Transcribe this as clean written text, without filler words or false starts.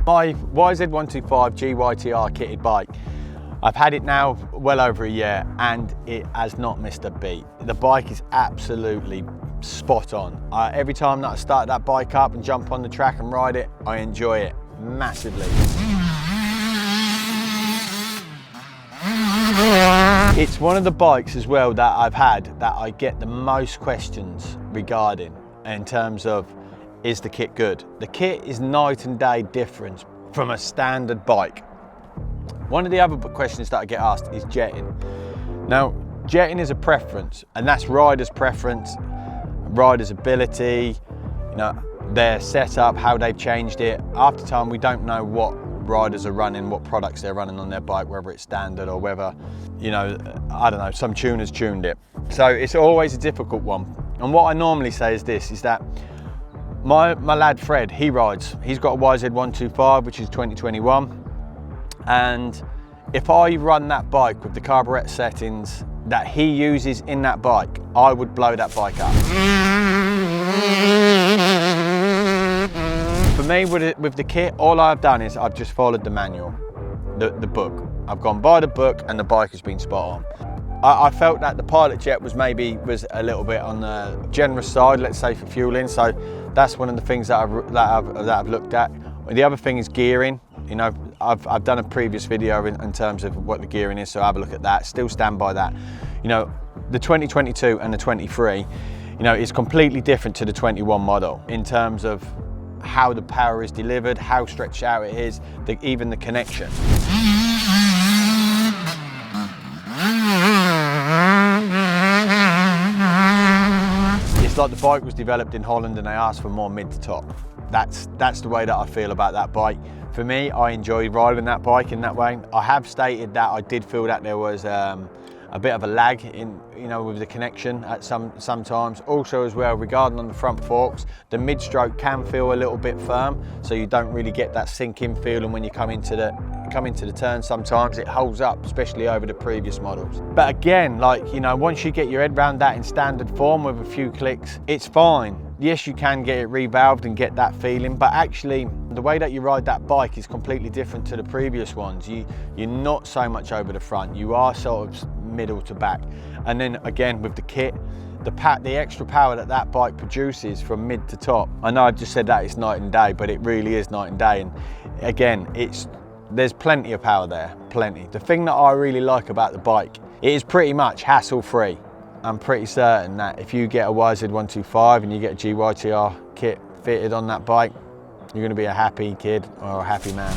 My YZ125 GYTR kitted bike. I've had it now well over a year and it has not missed a beat. The bike is absolutely spot on. Every time that I start that bike up and jump on the track and ride it, I enjoy it massively. It's one of the bikes as well that I've had that I get the most questions regarding in terms of, is the kit good? The kit is night and day difference from a standard bike. One of the other questions that I get asked is jetting. Now, jetting is a preference, and that's rider's preference, rider's ability, you know, their setup, how they've changed it. After time, we don't know what riders are running, what products they're running on their bike, whether it's standard or whether, you know, I don't know, some tuners tuned it. So it's always a difficult one. And what I normally say is this, is that my lad Fred, he rides. He's got a YZ125, which is 2021. And if I run that bike with the carburet settings that he uses in that bike, I would blow that bike up. For me, with the kit, all I've done is I've just followed the manual, the book. I've gone by the book and the bike has been spot on. I felt that the Pilot Jet was a little bit on the generous side, let's say, for fueling. So that's one of the things that I've looked at. The other thing is gearing. You know, I've done a previous video in terms of what the gearing is, so have a look at that. Still stand by that. You know, the 2022 and the 23, you know, is completely different to the 21 model in terms of how the power is delivered, how stretched out it is, even the connection. It's like the bike was developed in Holland and they asked for more mid to top. That's the way that I feel about that bike. For me, I enjoy riding that bike in that way. I have stated that I did feel that there was a bit of a lag in, you know, with the connection at sometimes. Also as well, regarding on the front forks, the mid-stroke can feel a little bit firm, so you don't really get that sink-in feeling when you come into the turn. Sometimes it holds up, especially over the previous models. But again, like, you know, once you get your head around that in standard form with a few clicks, it's fine. Yes, you can get it revalved and get that feeling, but actually the way that you ride that bike is completely different to the previous ones. You're not so much over the front, you are sort of middle to back. And then again with the kit, the extra power that bike produces from mid to top. I know I've just said that it's night and day, but it really is night and day. And again, there's plenty of power there, plenty. The thing that I really like about the bike, it is pretty much hassle-free. I'm pretty certain that if you get a YZ125 and you get a GYTR kit fitted on that bike, you're going to be a happy kid or a happy man.